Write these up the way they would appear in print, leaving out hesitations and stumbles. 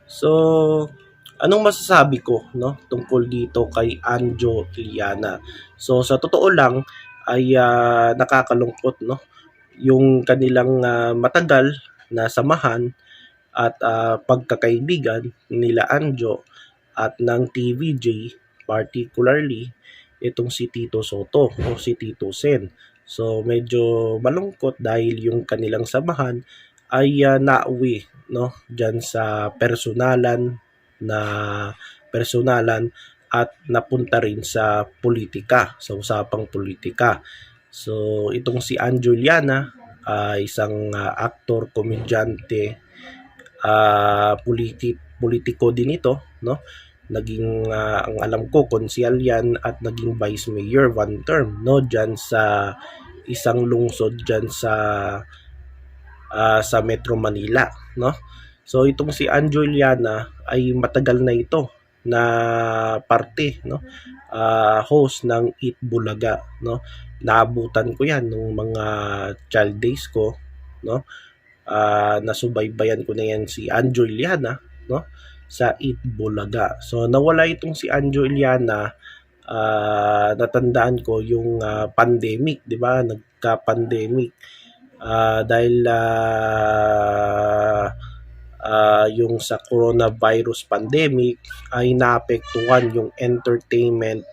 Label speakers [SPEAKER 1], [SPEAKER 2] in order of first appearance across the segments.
[SPEAKER 1] So, anong masasabi ko, no, tungkol dito kay Anjo Iliana? So, sa totoo lang ay nakakalungkot, no, yung kanilang matagal na samahan at pagkakaibigan nila Anjo at ng TVJ, particularly itong si Tito Soto o si Tito Sen. So medyo malungkot dahil yung kanilang samahan ay nauwi, no, diyan sa na personalan at napunta rin sa politika, sa usapang politika. So itong si Anjuliana, isang aktor, komedyante, politiko din ito, no? Naging ang alam ko konsyal yan at naging vice mayor one term, no, diyan sa isang lungsod diyan sa Metro Manila, no. So itong si Anjuliana ay matagal na ito na parte, no, host ng Eat Bulaga, no. Naabutan ko yan nung mga child days ko, no. Nasubaybayan ko na yan si Anjo Iliana, no, sa Eat Bulaga. So nawala itong si Anjo Iliana, natandaan ko yung pandemic, 'di ba? Nagka-pandemic dahil yung sa coronavirus pandemic ay naapektuhan yung entertainment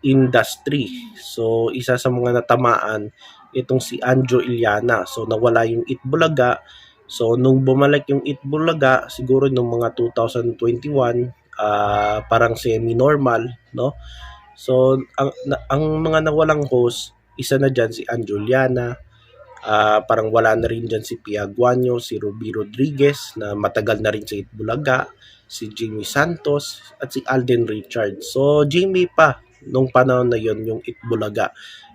[SPEAKER 1] industry. So isa sa mga natamaan itong si Anjo Iliana. So nawala yung Itbulaga. So nung bumalik yung Itbulaga siguro nung mga 2021, parang semi-normal, no? So ang mga nawalang host, isa na diyan si Anjo Iliana, parang wala na rin dyan si Pia Guanyo, si Ruby Rodriguez na matagal na rin sa Itbulaga, si Jimmy Santos at si Alden Richards. So Jimmy pa nung panahon na yon yung Itbulaga.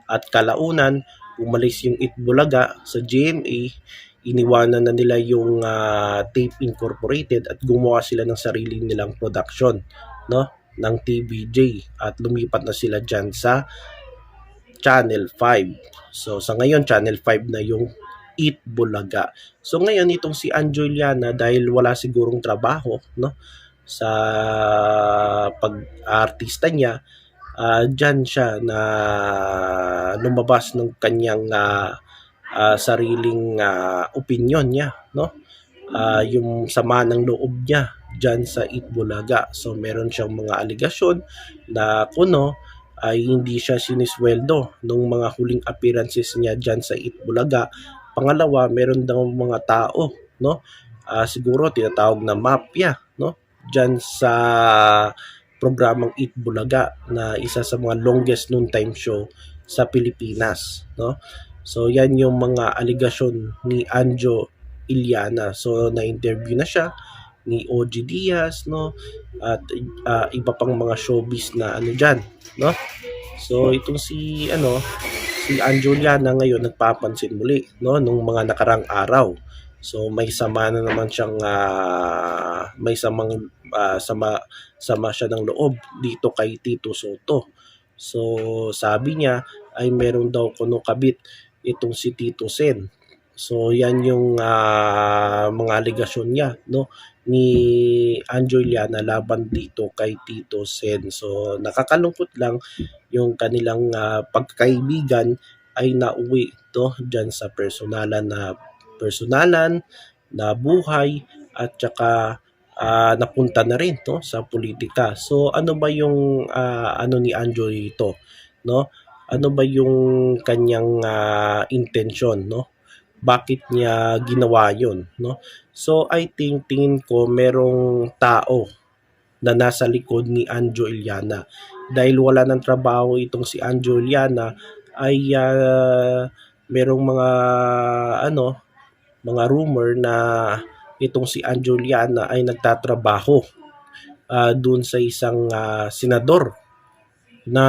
[SPEAKER 1] At kalaunan, umalis yung Itbulaga sa GMA, iniwanan na nila yung Tape Incorporated at gumawa sila ng sarili nilang production, no, ng TVJ, at lumipat na sila dyan sa Channel 5. So sa ngayon Channel 5 na yung Eat Bulaga. So ngayon itong si Anjuliana dahil wala sigurong trabaho, no, sa pag-artista niya, diyan siya na lumabas ng kanyang sariling opinion niya, no. Yung sama ng loob niya diyan sa Itbulaga. So meron siyang mga aligasyon na kuno ay hindi siya sinisweldo nung mga huling appearances niya diyan sa Itbulaga. Pangalawa, meron daw mga tao, no, siguro tinatawag na mafia, no, diyan sa programang Itbulaga na isa sa mga longest noon time show sa Pilipinas, no. So yan yung mga aligasyon ni Anjo Iliana. So na-interview na siya ni OG Diaz, no, at iba pang mga showbiz na ano diyan, no. So itong si Anjuliana ngayon nagpapansin muli, no, nung mga nakarang araw. So may sama na naman siyang may samang sama siya ng loob dito kay Tito Soto. So sabi niya ay meron daw kuno kabit itong si Tito Sen. So yan yung mga aligasyon niya, no, ni Anjuliana laban dito kay Tito Sen. So nakakalungkot lang yung kanilang pagkaibigan ay nauwi to diyan sa personalan na buhay at saka napunta na rin to sa politika. So ano ba yung ano ni Anjo ito, no? Ano ba yung kanyang intensyon, no? Bakit niya ginawa 'yon, no? So I think tingin ko merong tao na nasa likod ni Anjo Iliana. Dahil wala ng trabaho itong si Anjo Iliana ay merong mga rumor na itong si Anjo Iliana ay nagtatrabaho doon sa isang senador na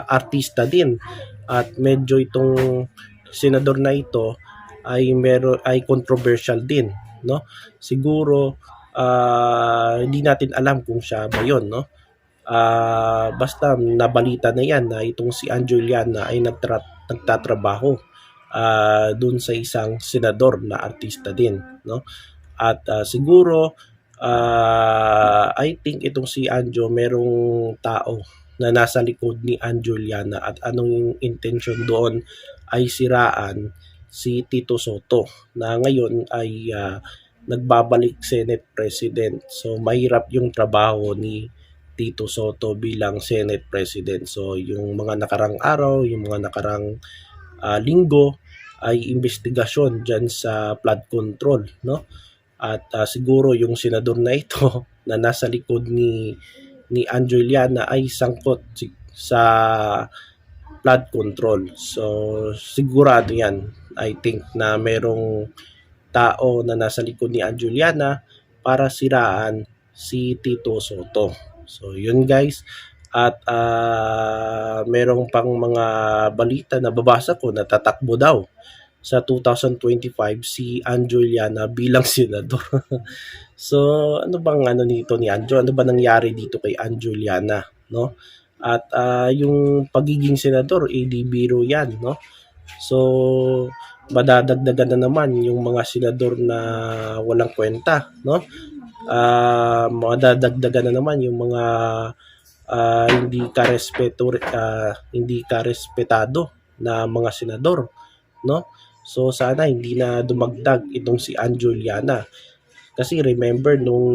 [SPEAKER 1] artista din, at medyo itong senador na ito ay controversial din, no. Siguro hindi natin alam kung siya ba 'yon, no. Basta nabalita na 'yan na itong si Anjo Iliana ay nagtatrabaho doon sa isang senador na artista din, no. At siguro I think itong si Anjo merong tao na nasa likod ni Anjo Juliana at anong intention doon ay siraan si Tito Soto na ngayon ay nagbabalik Senate President. So mahirap yung trabaho ni Tito Soto bilang Senate President. So yung mga nakarang araw, yung mga nakarang linggo ay investigasyon dyan sa flood control, no? At siguro yung senador na ito na nasa likod ni Anjoliana ay sangkot sa flood control. So sigurado yan. I think na merong tao na nasa likod ni Anjoliana para siraan si Tito Soto. So yun guys. At merong pang mga balita na babasa ko na tatakbo daw sa 2025 si Anjoliana bilang senador. So, ano bang ano nito ni Anjo? Ano ba nangyari dito kay Anjoliana, no? At yung pagiging senador, di biro 'yan, no? So, madadagdagan na naman yung mga senador na walang kwenta, no? Madadagdagan na naman yung mga hindi karespetado na mga senador, no? So sana hindi na dumagdag itong si Anjoliana. Kasi remember nung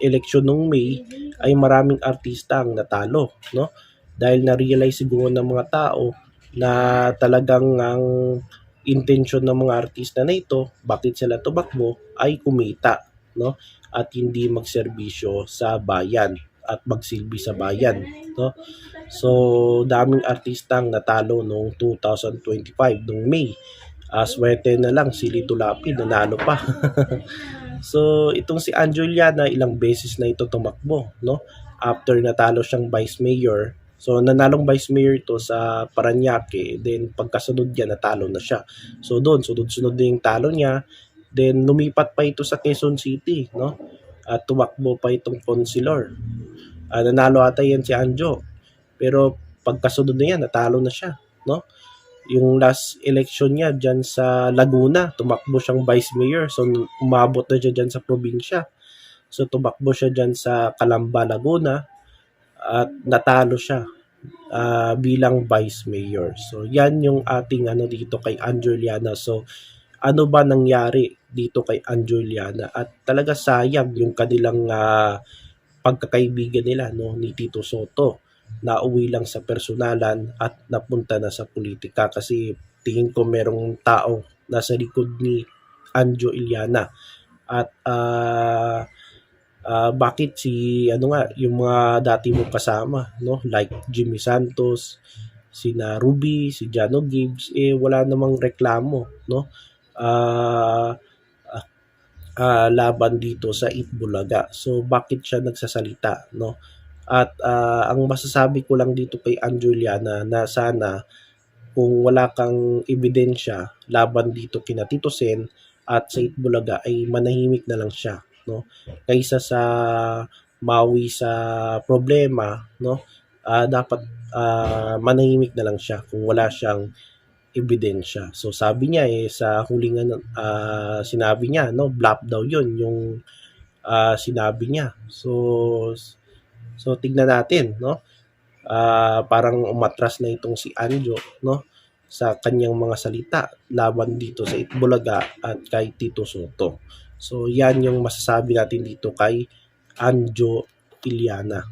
[SPEAKER 1] eleksyon nung May ay maraming artista ang natalo, no? Dahil na-realize siguro ng mga tao na talagang ang intention ng mga artista na ito, bakit sila tumakbo, ay kumita, no? At hindi magserbisyo sa bayan at magsilbi sa bayan, no? So daming artista ang natalo noong 2025 nung May. Swerte na lang si Lito Lapid nanalo pa. So itong si Anjoliana ilang beses na ito tumakbo, no? After natalo siyang vice mayor. So nanalong vice mayor ito sa Parañaque, then pagkasunod niya natalo na siya. So doon sunod-sunod din yung talo niya. Then lumipat pa ito sa Quezon City, no? At tumakbo pa itong consular. Nanalo ata yan si Anjo. Pero pagkasunod na yan, natalo na siya, no? Yung last election niya dyan sa Laguna, tumakbo siyang vice mayor. So, umabot na siya dyan sa probinsya. So, tumakbo siya dyan sa Calamba, Laguna at natalo siya bilang vice mayor. So, yan yung ating ano dito kay Anjoliana. So, ano ba nangyari dito kay Anjoliana? At talaga sayang yung kanilang pagkakaibigan nila, no, ni Tito Soto. Nauwi lang sa personalan at napunta na sa politika kasi tingin ko merong tao nasa likod ni Anjo Iliana. At bakit si ano nga yung mga dati mong kasama, no, like Jimmy Santos, sina Ruby, si Jano Gibbs, wala namang reklamo, no, laban dito sa Itbulaga. So bakit siya nagsasalita, no? At ang masasabi ko lang dito kay Anjoliana na sana kung wala kang ebidensya laban dito kina Tito Sen at sa Itbulaga ay manahimik na lang siya, no? Kaysa sa mawi sa problema, no? Dapat manahimik na lang siya kung wala siyang ebidensya. So sabi niya sa hulingan sinabi niya, no, bluff daw 'yun yung sinabi niya. So tignan natin, no? Parang umatras na itong si Anjo, no? Sa kanyang mga salita laban dito sa Itbulaga at kay Tito Soto. So yan yung masasabi natin dito kay Anjo Iliana.